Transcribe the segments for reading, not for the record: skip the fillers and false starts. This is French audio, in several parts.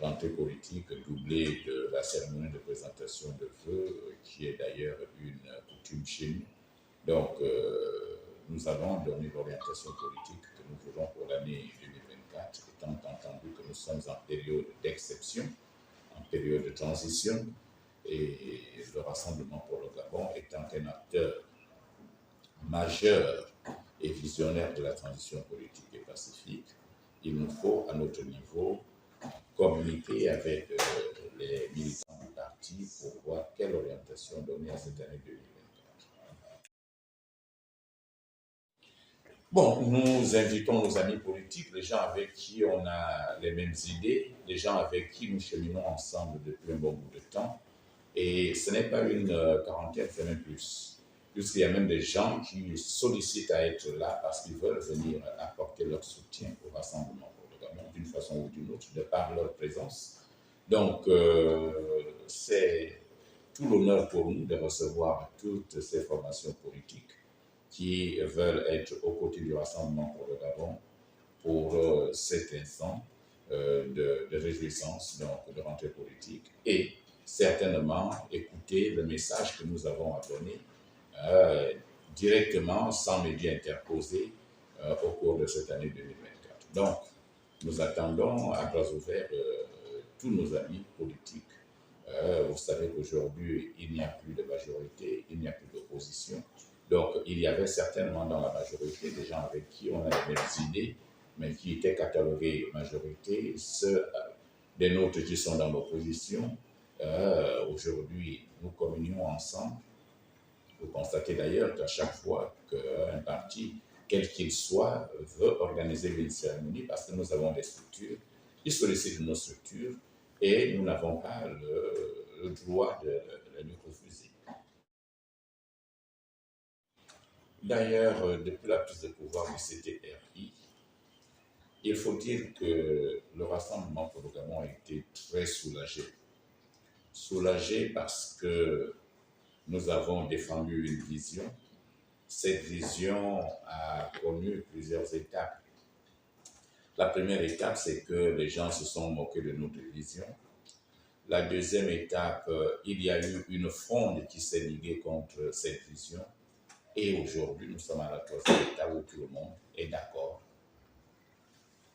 rentrée politique doublée de la cérémonie de présentation de vœux, qui est d'ailleurs une coutume chez nous. Donc, nous allons donner l'orientation politique que nous voulons pour l'année 2024, étant entendu que nous sommes en période d'exception, en période de transition, et le Rassemblement pour le Gabon étant un acteur majeur et visionnaire de la transition politique et pacifique, il nous faut, à notre niveau, communiquer avec les militants du parti pour voir quelle orientation donner à cette année 2024. Bon, nous invitons nos amis politiques, les gens avec qui on a les mêmes idées, les gens avec qui nous cheminons ensemble depuis un bon bout de temps. Et ce n'est pas une quarantaine, c'est même plus. Puisqu'il y a même des gens qui sollicitent à être là parce qu'ils veulent venir apporter leur soutien au Rassemblement pour le Gabon d'une façon ou d'une autre, de par leur présence. Donc, c'est tout l'honneur pour nous de recevoir toutes ces formations politiques qui veulent être aux côtés du Rassemblement pour le Gabon pour cet instant de réjouissance, donc de rentrée politique, et certainement écouter le message que nous avons à donner directement, sans médias interposés, au cours de cette année 2024. Donc, nous attendons à bras ouverts tous nos amis politiques. Vous savez qu'aujourd'hui, il n'y a plus de majorité, il n'y a plus d'opposition. Donc, il y avait certainement dans la majorité des gens avec qui on a les mêmes idées, mais qui étaient catalogués majorité, ceux des nôtres qui sont dans l'opposition. Aujourd'hui, nous communions ensemble. Vous constatez d'ailleurs qu'à chaque fois qu'un parti, quel qu'il soit, veut organiser une cérémonie, parce que nous avons des structures, ils sollicitent nos structures et nous n'avons pas le droit de lui refuser. D'ailleurs, depuis la prise de pouvoir du CTRI, il faut dire que le Rassemblement pour le Gabon a été très soulagé. Soulagé parce que nous avons défendu une vision. Cette vision a connu plusieurs étapes. La première étape, c'est que les gens se sont moqués de notre vision. La deuxième étape, il y a eu une fronde qui s'est liguée contre cette vision. Et aujourd'hui, nous sommes à la troisième étape où tout le monde est d'accord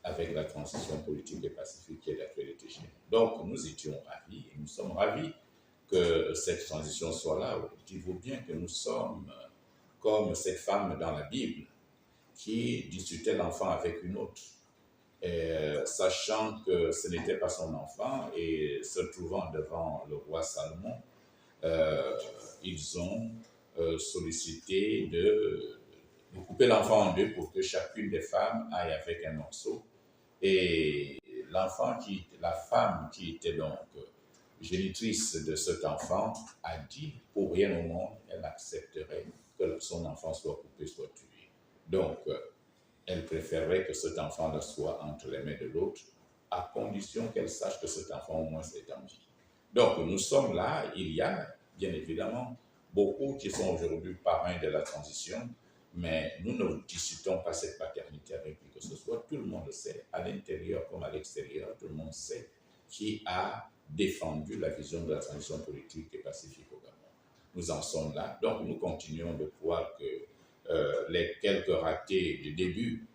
avec la transition politique et pacifique qui est d'actualité chez nous. Donc, nous étions ravis et nous sommes ravis que cette transition soit là. Dites-vous bien que nous sommes comme cette femme dans la Bible qui disputait l'enfant avec une autre, sachant que ce n'était pas son enfant et se trouvant devant le roi Salomon, ils ont sollicité de couper l'enfant en deux pour que chacune des femmes aille avec un morceau. Et la femme qui était donc génitrice de cet enfant a dit pour rien au monde, elle accepterait que son enfant soit coupé, soit tué. Donc, elle préférerait que cet enfant soit entre les mains de l'autre, à condition qu'elle sache que cet enfant au moins est en vie. Donc, nous sommes là, il y a bien évidemment beaucoup qui sont aujourd'hui parrains de la transition, mais nous ne discutons pas cette paternité avec qui que ce soit. Tout le monde le sait, à l'intérieur comme à l'extérieur, tout le monde sait qui a défendu la vision de la transition politique et pacifique au Gabon. Nous en sommes là, donc nous continuons de croire que les quelques ratés du début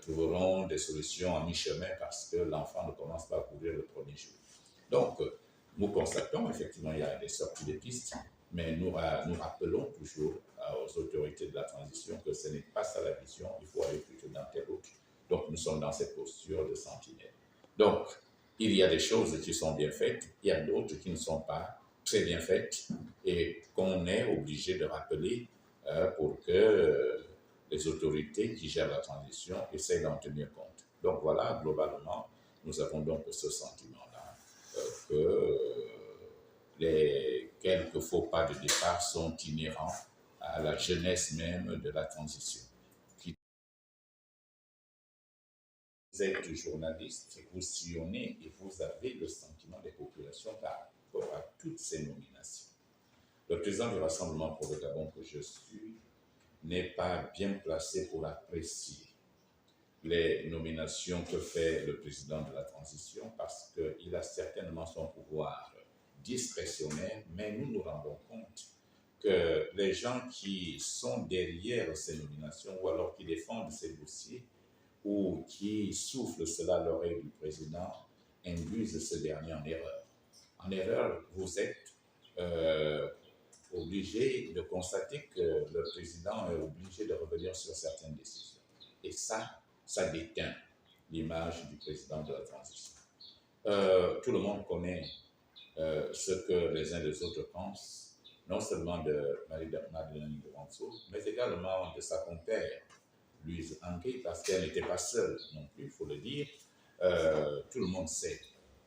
trouveront des solutions en mi-chemin parce que l'enfant ne commence pas à courir le premier jour. Donc, nous constatons effectivement qu'il y a des sorties de pistes, mais nous rappelons toujours aux autorités de la transition que ce n'est pas ça la vision, il faut aller plutôt dans telle autre. Donc, nous sommes dans cette posture de sentinelle. Donc, il y a des choses qui sont bien faites, il y a d'autres qui ne sont pas très bien faites et qu'on est obligé de rappeler pour que les autorités qui gèrent la transition essaient d'en tenir compte. Donc voilà, globalement, nous avons donc ce sentiment-là que les quelques faux pas de départ sont inhérents à la jeunesse même de la transition. Vous êtes journaliste, vous sillonnez et vous avez le sentiment des populations par rapport à toutes ces nominations. Le président du Rassemblement pour le Gabon que je suis n'est pas bien placé pour apprécier les nominations que fait le président de la transition parce qu'il a certainement son pouvoir discrétionnaire, mais nous nous rendons compte que les gens qui sont derrière ces nominations ou alors qui défendent ces dossiers ou qui soufflent cela à l'oreille du président induisent ce dernier en erreur. En erreur, vous êtes obligé de constater que le président est obligé de revenir sur certaines décisions. Et ça déteint l'image du président de la transition. Tout le monde connaît ce que les uns des autres pensent, non seulement de Marie-Madeleine Duranceau, mais également de sa compère, Louise Anguet, parce qu'elle n'était pas seule non plus, il faut le dire. Tout le monde sait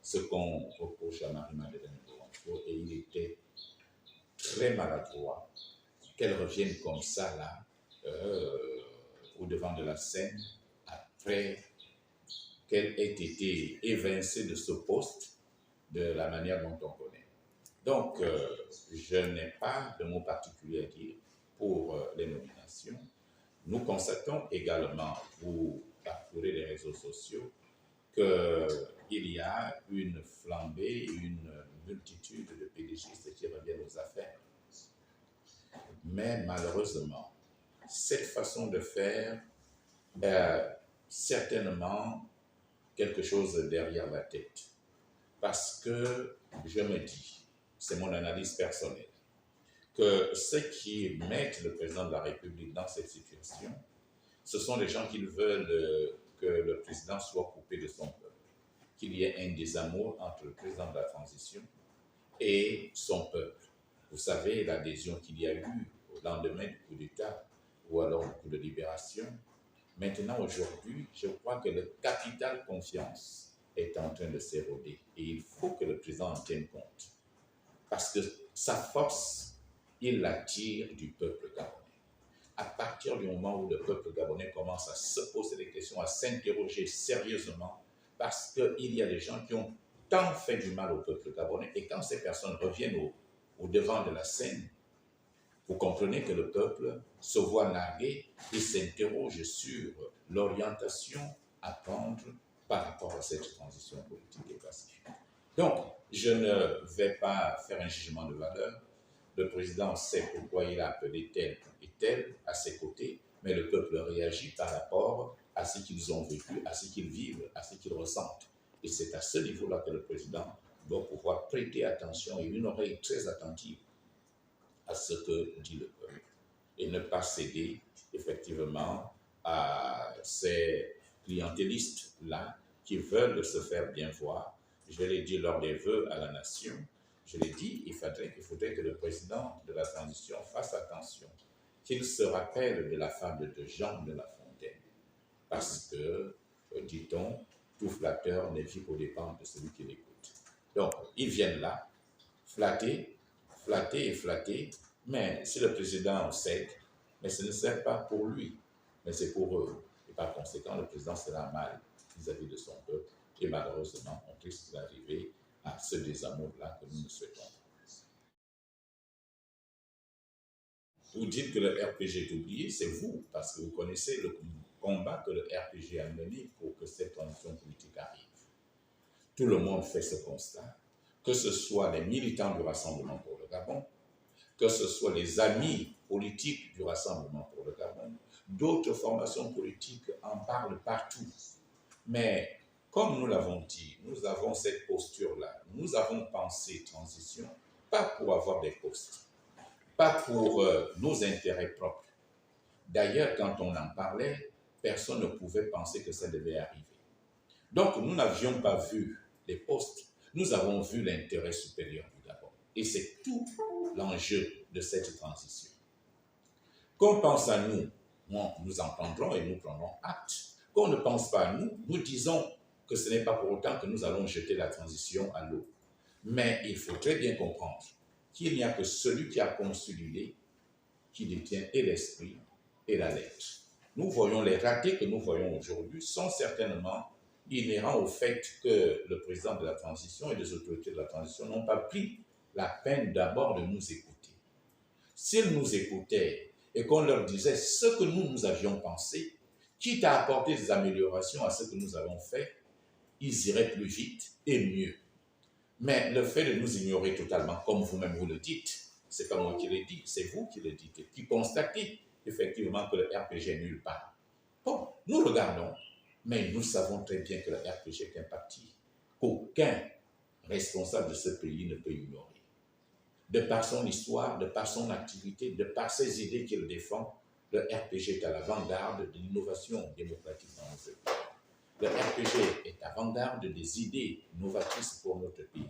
ce qu'on reproche à Marie-Madeleine Duranceau, et il était très maladroit qu'elle revienne comme ça, là, au devant de la scène, après qu'elle ait été évincée de ce poste de la manière dont on connaît. Donc, je n'ai pas de mot particulier à dire pour les nominations. Nous constatons également, vous parcourez les réseaux sociaux, qu'il y a une flambée, une multitude de PDGistes qui reviennent aux affaires. Mais malheureusement, cette façon de faire certainement quelque chose derrière la tête. Parce que je me dis, c'est mon analyse personnelle, que ceux qui mettent le président de la République dans cette situation, ce sont les gens qui veulent que le président soit coupé de son peuple, qu'il y ait un désamour entre le président de la transition et son peuple. Vous savez l'adhésion qu'il y a eu au lendemain du coup d'État ou alors du coup de libération. Maintenant, aujourd'hui, je crois que le capital confiance est en train de s'éroder et il faut que le président en tienne compte. Parce que sa force, il la tire du peuple gabonais. À partir du moment où le peuple gabonais commence à se poser des questions, à s'interroger sérieusement, parce qu'il y a des gens qui ont tant fait du mal au peuple gabonais, et quand ces personnes reviennent au devant de la scène, vous comprenez que le peuple se voit nargué et s'interroge sur l'orientation à prendre par rapport à cette transition politique et pacifique. Donc, je ne vais pas faire un jugement de valeur. Le président sait pourquoi il a appelé tel et tel à ses côtés, mais le peuple réagit par rapport à ce qu'ils ont vécu, à ce qu'ils vivent, à ce qu'ils ressentent. Et c'est à ce niveau-là que le président doit pouvoir prêter attention et une oreille très attentive à ce que dit le peuple et ne pas céder effectivement à ces clientélistes-là qui veulent se faire bien voir. Je l'ai dit lors des vœux à la nation, je l'ai dit, il faudrait que le président de la transition fasse attention, qu'il se rappelle de la fable de Jean de La Fontaine, parce que, dit-on, tout flatteur ne vit qu'aux dépens de celui qui l'écoute. Donc, ils viennent là, flatter et flatter, mais si le président cède, mais ce ne sert pas pour lui, mais c'est pour eux. Et par conséquent, le président sera mal vis-à-vis de son peuple. Et malheureusement, on risque d'arriver à ce désamour-là que nous ne souhaitons pas. Vous dites que le RPG est oublié, c'est vous, parce que vous connaissez le combat que le RPG a mené pour que cette transition politique arrive. Tout le monde fait ce constat, que ce soit les militants du Rassemblement pour le Gabon, que ce soit les amis politiques du Rassemblement pour le Gabon, d'autres formations politiques en parlent partout. Mais comme nous l'avons dit, nous avons cette posture-là. Nous avons pensé transition, pas pour avoir des postes, pas pour nos intérêts propres. D'ailleurs, quand on en parlait, personne ne pouvait penser que ça devait arriver. Donc, nous n'avions pas vu les postes, nous avons vu l'intérêt supérieur du Gabon. Et c'est tout l'enjeu de cette transition. Qu'on pense à nous, nous en prendrons et nous prendrons acte. Qu'on ne pense pas à nous, nous disons que ce n'est pas pour autant que nous allons jeter la transition à l'eau. Mais il faut très bien comprendre qu'il n'y a que celui qui a conçu l'idée qui détient et l'esprit et la lettre. Nous voyons les ratés que nous voyons aujourd'hui sont certainement inhérents au fait que le président de la transition et les autorités de la transition n'ont pas pris la peine d'abord de nous écouter. S'ils nous écoutaient et qu'on leur disait ce que nous avions pensé, quitte à apporter des améliorations à ce que nous avons fait, ils iraient plus vite et mieux. Mais le fait de nous ignorer totalement, comme vous-même vous le dites, c'est pas moi qui le dis, c'est vous qui le dites, qui constatez effectivement que le RPG est nulle part. Bon, nous regardons, mais nous savons très bien que le RPG est un parti qu'aucun responsable de ce pays ne peut ignorer. De par son histoire, de par son activité, de par ses idées qu'il défend, le RPG est à l'avant-garde de l'innovation démocratique dans notre pays. Le RPG est avant-garde des idées novatrices pour notre pays.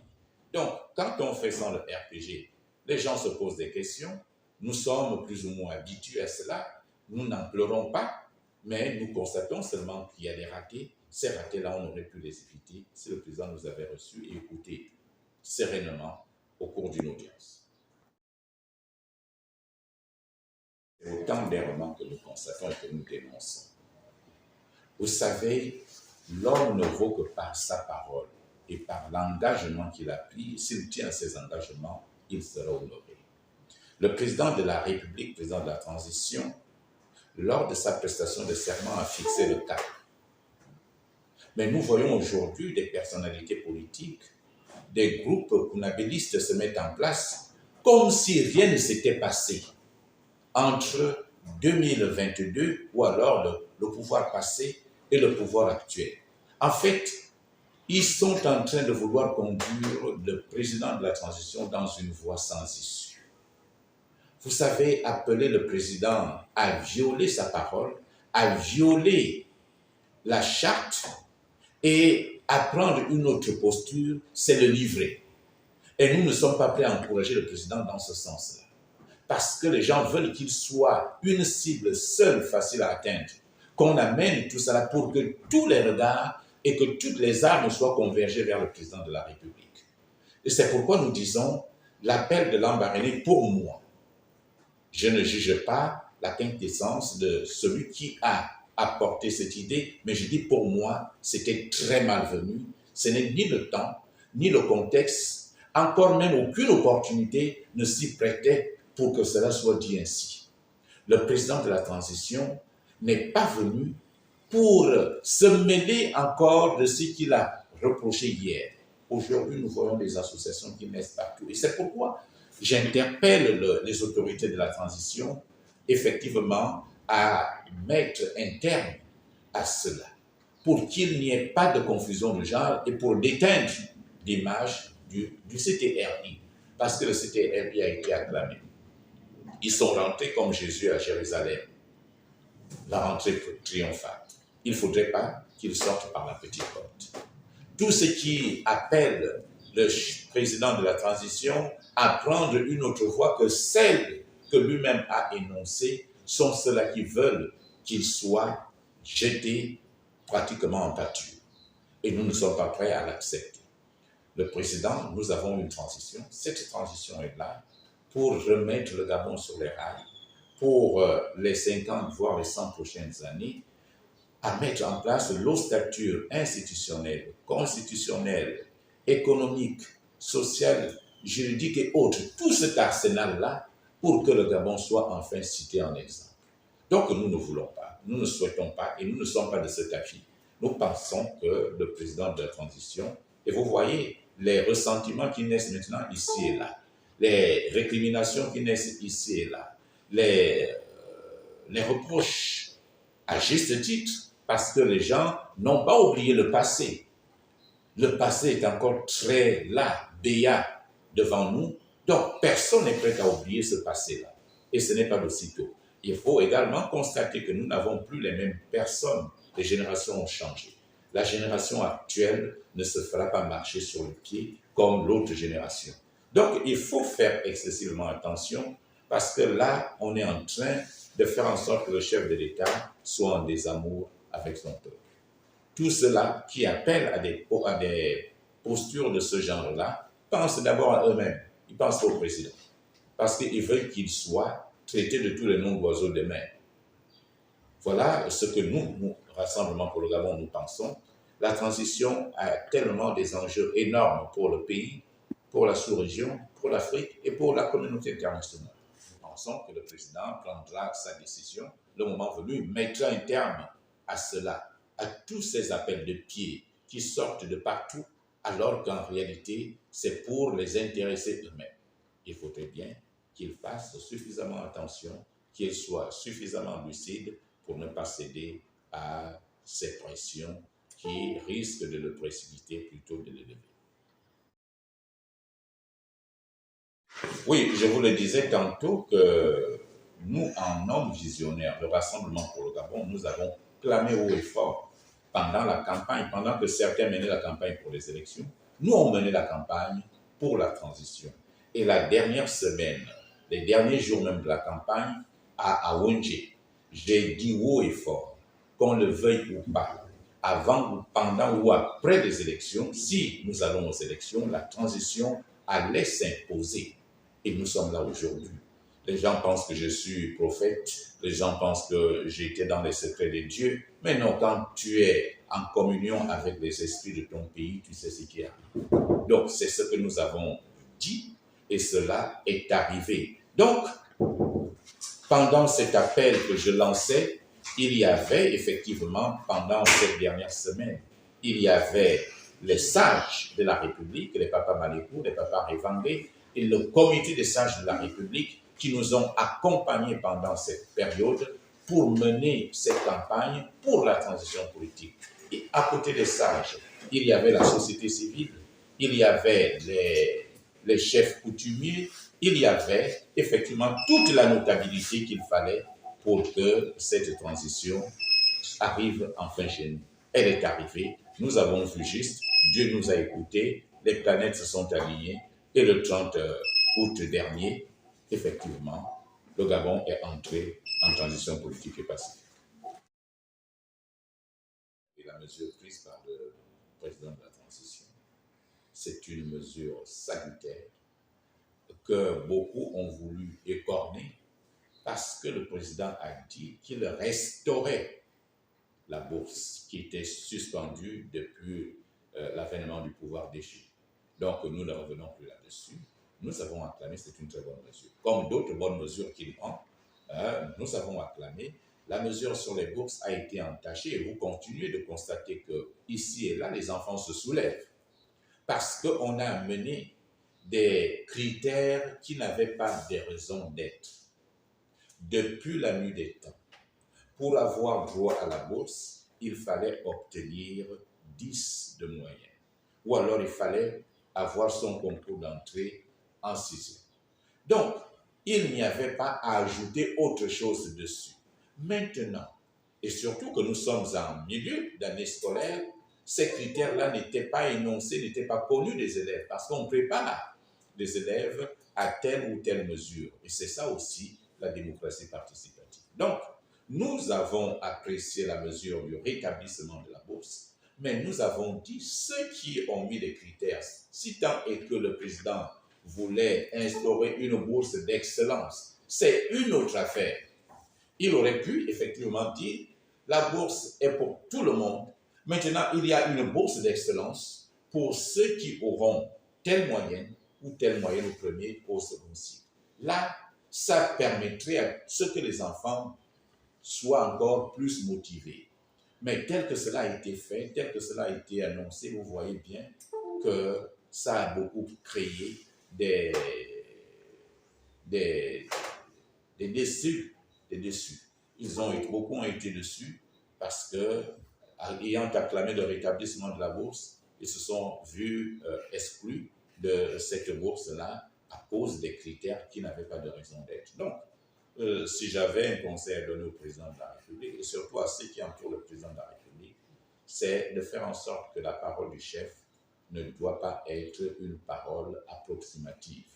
Donc, quand on fait sans le RPG, les gens se posent des questions. Nous sommes plus ou moins habitués à cela. Nous n'en pleurons pas, mais nous constatons seulement qu'il y a des ratés. Ces ratés-là, on aurait pu les éviter si le président nous avait reçus et écoutés sereinement au cours d'une audience. C'est autant d'errements que nous constatons et que nous dénonçons. Vous savez, l'homme ne vaut que par sa parole et par l'engagement qu'il a pris. S'il tient à ses engagements, il sera honoré. Le président de la République, président de la transition, lors de sa prestation de serment, a fixé le cap. Mais nous voyons aujourd'hui des personnalités politiques, des groupes kunabélistes se mettent en place comme si rien ne s'était passé entre 2022 ou alors le pouvoir passé et le pouvoir actuel. En fait, ils sont en train de vouloir conduire le président de la transition dans une voie sans issue. Vous savez, appeler le président à violer sa parole, à violer la charte et à prendre une autre posture, c'est le livrer. Et nous ne sommes pas prêts à encourager le président dans ce sens-là. Parce que les gens veulent qu'il soit une cible seule, facile à atteindre. Qu'on amène tout cela pour que tous les regards et que toutes les armes soient convergées vers le président de la République. Et c'est pourquoi nous disons, l'appel de Lambaréné, pour moi, je ne juge pas la quintessence de celui qui a apporté cette idée, mais je dis pour moi, c'était très malvenu. Ce n'est ni le temps, ni le contexte, encore même aucune opportunité ne s'y prêtait pour que cela soit dit ainsi. Le président de la transition n'est pas venu pour se mêler encore de ce qu'il a reproché hier. Aujourd'hui, nous voyons des associations qui naissent partout. Et c'est pourquoi j'interpelle les autorités de la transition, effectivement, à mettre un terme à cela, pour qu'il n'y ait pas de confusion de genre et pour déteindre l'image du CTRI, parce que le CTRI a été acclamé. Ils sont rentrés comme Jésus à Jérusalem, la rentrée triomphale. Il ne faudrait pas qu'ils sortent par la petite porte. Tout ce qui appelle le président de la transition à prendre une autre voie que celle que lui-même a énoncée sont ceux-là qui veulent qu'il soit jeté pratiquement en pâture. Et nous ne sommes pas prêts à l'accepter. Le président, nous avons une transition. Cette transition est là pour remettre le Gabon sur les rails, pour les 50, voire les 100 prochaines années, à mettre en place l'ossature institutionnelle, constitutionnelle, économique, sociale, juridique et autres, tout cet arsenal-là, pour que le Gabon soit enfin cité en exemple. Donc nous ne voulons pas, nous ne souhaitons pas, et nous ne sommes pas de cet avis. Nous pensons que le président de la transition, et vous voyez les ressentiments qui naissent maintenant ici et là, les récriminations qui naissent ici et là, les reproches à juste titre, parce que les gens n'ont pas oublié le passé. Le passé est encore très là, béat devant nous, donc personne n'est prêt à oublier ce passé-là. Et ce n'est pas de sitôt. Il faut également constater que nous n'avons plus les mêmes personnes. Les générations ont changé. La génération actuelle ne se fera pas marcher sur le pied comme l'autre génération. Donc, il faut faire excessivement attention parce que là, on est en train de faire en sorte que le chef de l'État soit en désamour avec son peuple. Tous ceux-là qui appellent à des postures de ce genre-là pensent d'abord à eux-mêmes. Ils pensent au président. Parce qu'ils veulent qu'il soit traité de tous les noms d'oiseaux de mer. Voilà ce que nous, Rassemblement pour le Gabon, nous pensons. La transition a tellement des enjeux énormes pour le pays, pour la sous-région, pour l'Afrique et pour la communauté internationale. Nous pensons que le président prendra sa décision, le moment venu, mettra un terme à cela, à tous ces appels de pied qui sortent de partout, alors qu'en réalité, c'est pour les intéresser eux-mêmes. Il faudrait bien qu'ils fassent suffisamment attention, qu'ils soient suffisamment lucides pour ne pas céder à ces pressions qui risquent de le précipiter plutôt de l'élever. Oui, je vous le disais tantôt que nous, en hommes visionnaires, le Rassemblement pour le Gabon, nous avons clamé haut et fort pendant la campagne, pendant que certains menaient la campagne pour les élections. Nous, on menait la campagne pour la transition. Et la dernière semaine, les derniers jours même de la campagne, à Awonje, j'ai dit haut et fort, qu'on le veuille ou pas, avant ou pendant ou après les élections, si nous allons aux élections, la transition allait s'imposer. Et nous sommes là aujourd'hui. Les gens pensent que je suis prophète, les gens pensent que j'étais dans les secrets de Dieu, mais non, quand tu es en communion avec les esprits de ton pays, tu sais ce qui arrive. Donc, c'est ce que nous avons dit, et cela est arrivé. Donc, pendant cet appel que je lançais, il y avait effectivement, pendant cette dernière semaine, il y avait les sages de la République, les papas Malékou, les papas Révangé, et le comité des sages de la République qui nous ont accompagnés pendant cette période pour mener cette campagne pour la transition politique. Et à côté des sages, il y avait la société civile, il y avait les chefs coutumiers, il y avait effectivement toute la notabilité qu'il fallait pour que cette transition arrive enfin chez nous. Elle est arrivée, nous avons vu juste, Dieu nous a écoutés, les planètes se sont alignées, et le 30 août dernier, effectivement, le Gabon est entré en transition politique et pacifique. Et la mesure prise par le président de la transition, c'est une mesure salutaire que beaucoup ont voulu écorner parce que le président a dit qu'il restaurait la bourse qui était suspendue depuis l'avènement du pouvoir déchu. Donc, nous ne revenons plus là-dessus. Nous avons acclamé, c'est une très bonne mesure. Comme d'autres bonnes mesures qu'il prend, nous avons acclamé. La mesure sur les bourses a été entachée et vous continuez de constater que ici et là, les enfants se soulèvent parce qu'on a amené des critères qui n'avaient pas de raison d'être. Depuis la nuit des temps, pour avoir droit à la bourse, il fallait obtenir 10 de moyenne. Ou alors il fallait avoir son concours d'entrée en 6e. Donc, il n'y avait pas à ajouter autre chose dessus. Maintenant, et surtout que nous sommes en milieu d'année scolaire, ces critères-là n'étaient pas énoncés, n'étaient pas connus des élèves, parce qu'on prépare les élèves à telle ou telle mesure. Et c'est ça aussi la démocratie participative. Donc, nous avons apprécié la mesure du rétablissement de la bourse, mais nous avons dit ceux qui ont mis les critères, si tant est que le président voulait instaurer une bourse d'excellence, c'est une autre affaire. Il aurait pu effectivement dire la bourse est pour tout le monde. Maintenant, il y a une bourse d'excellence pour ceux qui auront telle moyenne ou telle moyenne au premier ou au second cycle. Là, ça permettrait à ce que les enfants soient encore plus motivés. Mais tel que cela a été fait, tel que cela a été annoncé, vous voyez bien que ça a beaucoup créé des déçus. Beaucoup ont été déçus parce que, ayant acclamé le rétablissement de la bourse, ils se sont vus exclus de cette bourse-là à cause des critères qui n'avaient pas de raison d'être. Donc, si j'avais un conseil à donner au président de la République, et surtout à ceux qui entourent le président de la République, c'est de faire en sorte que la parole du chef ne doit pas être une parole approximative.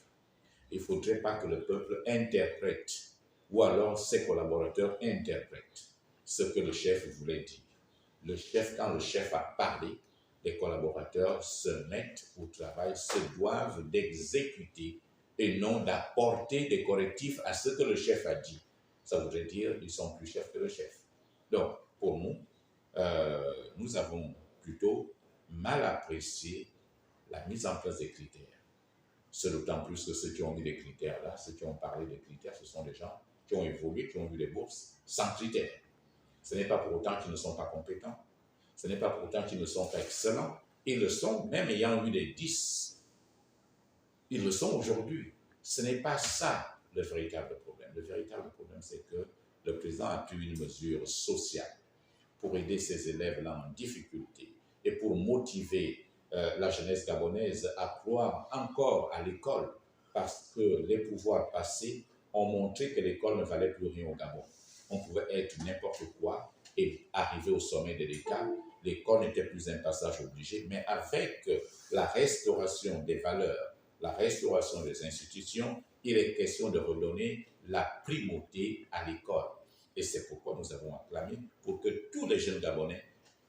Il ne faudrait pas que le peuple interprète, ou alors ses collaborateurs interprètent ce que le chef voulait dire. Quand le chef a parlé, les collaborateurs se mettent au travail, se doivent d'exécuter et non d'apporter des correctifs à ce que le chef a dit. Ça voudrait dire qu'ils sont plus chefs que le chef. Donc, pour nous, nous avons plutôt mal apprécié la mise en place des critères. C'est d'autant plus que ceux qui ont mis les critères là, ceux qui ont parlé des critères, ce sont des gens qui ont évolué, qui ont vu les bourses sans critères. Ce n'est pas pour autant qu'ils ne sont pas compétents. Ce n'est pas pour autant qu'ils ne sont pas excellents. Ils le sont, même ayant eu des 10. Ils le sont aujourd'hui. Ce n'est pas ça le véritable problème. Le véritable problème, c'est que le président a pris une mesure sociale pour aider ces élèves-là en difficulté et pour motiver la jeunesse gabonaise à croire encore à l'école, parce que les pouvoirs passés ont montré que l'école ne valait plus rien au Gabon. On pouvait être n'importe quoi et arriver au sommet de l'État. L'école n'était plus un passage obligé, mais avec la restauration des valeurs, la restauration des institutions, il est question de redonner la primauté à l'école. Et c'est pourquoi nous avons acclamé pour que tous les jeunes Gabonais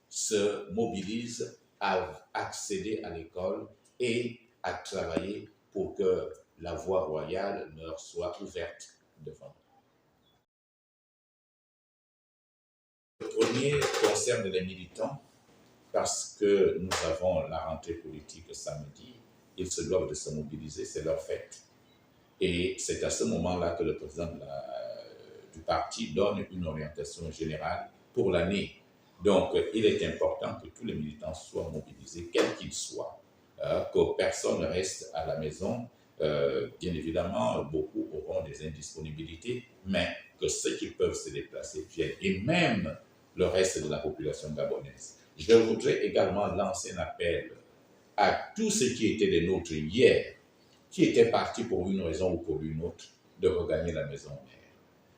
se mobilisent à accéder à l'école et à travailler pour que la voie royale leur soit ouverte devant. Le premier concerne les militants, parce que nous avons la rentrée politique samedi, ils se doivent de se mobiliser, c'est leur fête. Et c'est à ce moment-là que le président du parti donne une orientation générale pour l'année. Donc, il est important que tous les militants soient mobilisés, quels qu'ils soient, que personne ne reste à la maison. Bien évidemment, beaucoup auront des indisponibilités, mais que ceux qui peuvent se déplacer viennent, et même le reste de la population gabonaise. Je voudrais également lancer un appel à tous ceux qui étaient des nôtres hier, qui étaient partis pour une raison ou pour une autre, de regagner la maison mère.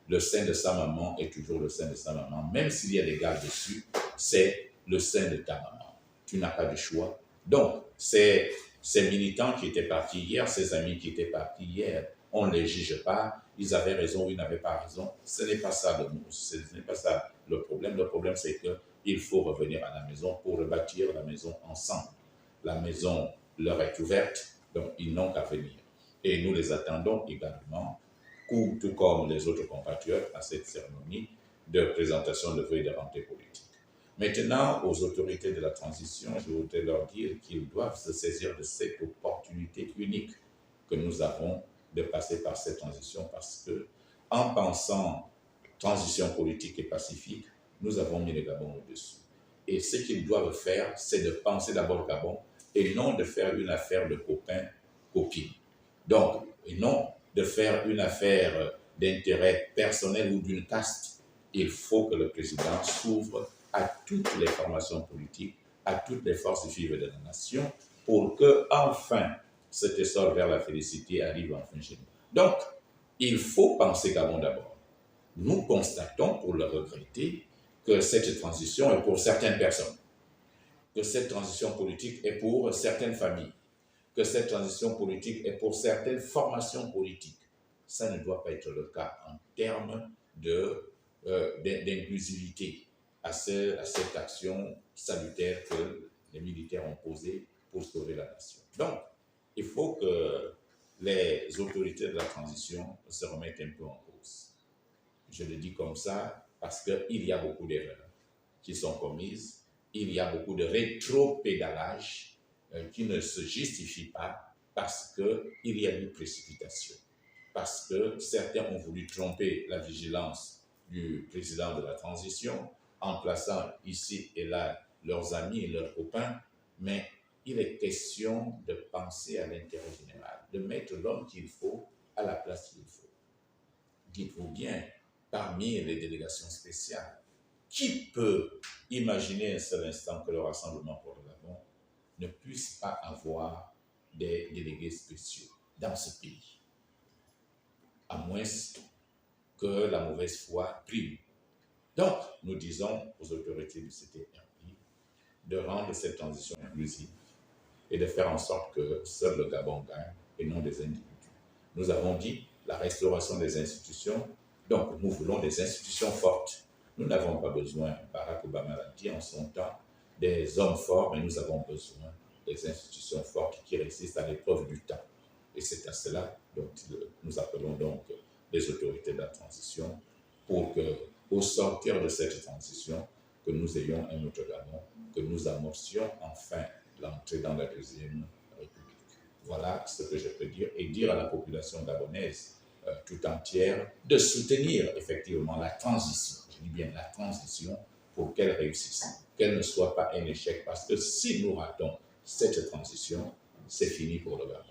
Le sein de sa maman est toujours le sein de sa maman. Même s'il y a des gars dessus, c'est le sein de ta maman. Tu n'as pas de choix. Donc, ces militants qui étaient partis hier, ces amis qui étaient partis hier, on ne les juge pas. Ils avaient raison ou ils n'avaient pas raison. Ce n'est pas ça le problème. Le problème, c'est qu'il faut revenir à la maison pour rebâtir la maison ensemble. La maison leur est ouverte, donc ils n'ont qu'à venir. Et nous les attendons également, tout comme les autres compatriotes, à cette cérémonie de présentation de feuilles de rentrée politique. Maintenant, aux autorités de la transition, je voudrais leur dire qu'ils doivent se saisir de cette opportunité unique que nous avons de passer par cette transition, parce que, en pensant transition politique et pacifique, nous avons mis le Gabon au-dessus. Et ce qu'ils doivent faire, c'est de penser d'abord le Gabon et non de faire une affaire de copain-copine. Donc, et non de faire une affaire d'intérêt personnel ou d'une caste. Il faut que le président s'ouvre à toutes les formations politiques, à toutes les forces vives de la nation, pour que, enfin, cet essor vers la félicité arrive enfin chez nous. Donc, il faut penser Gabon d'abord. Nous constatons, pour le regretter, que cette transition est pour certaines personnes, que cette transition politique est pour certaines familles, que cette transition politique est pour certaines formations politiques. Ça ne doit pas être le cas en termes d'inclusivité à cette action salutaire que les militaires ont posée pour sauver la nation. Donc, il faut que les autorités de la transition se remettent un peu en cause. Je le dis comme ça parce qu'il y a beaucoup d'erreurs qui sont commises, il y a beaucoup de rétropédalage qui ne se justifie pas parce qu'il y a eu précipitation, parce que certains ont voulu tromper la vigilance du président de la transition en plaçant ici et là leurs amis et leurs copains, mais il est question de penser à l'intérêt général, de mettre l'homme qu'il faut à la place qu'il faut. Dites-vous bien, parmi les délégations spéciales, qui peut imaginer un seul instant que le Rassemblement pour le Gabon ne puisse pas avoir des délégués spéciaux dans ce pays, à moins que la mauvaise foi prime. Donc, nous disons aux autorités du CTRI de rendre cette transition inclusive et de faire en sorte que seul le Gabon gagne et non des individus. Nous avons dit la restauration des institutions, donc nous voulons des institutions fortes. Nous n'avons pas besoin, Barack Obama l'a dit en son temps, des hommes forts, mais nous avons besoin des institutions fortes qui résistent à l'épreuve du temps. Et c'est à cela dont nous appelons donc les autorités de la transition pour que, au sortir de cette transition, que nous ayons un autre Gabon, que nous amorcions enfin l'entrée dans la deuxième République. Voilà ce que je peux dire et dire à la population gabonaise tout entière de soutenir effectivement la transition. je dis bien la transition, pour qu'elle réussisse, qu'elle ne soit pas un échec, parce que si nous ratons cette transition, c'est fini pour le Gabon.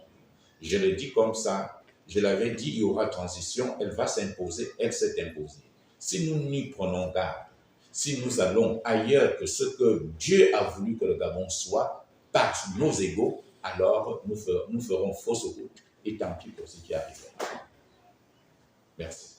Je le dis comme ça, je l'avais dit, il y aura transition, elle va s'imposer, elle s'est imposée. Si nous n'y prenons garde, si nous allons ailleurs que ce que Dieu a voulu que le Gabon soit, par nos égaux, alors nous ferons fausse route, et tant pis pour ce qui arrivera. Merci.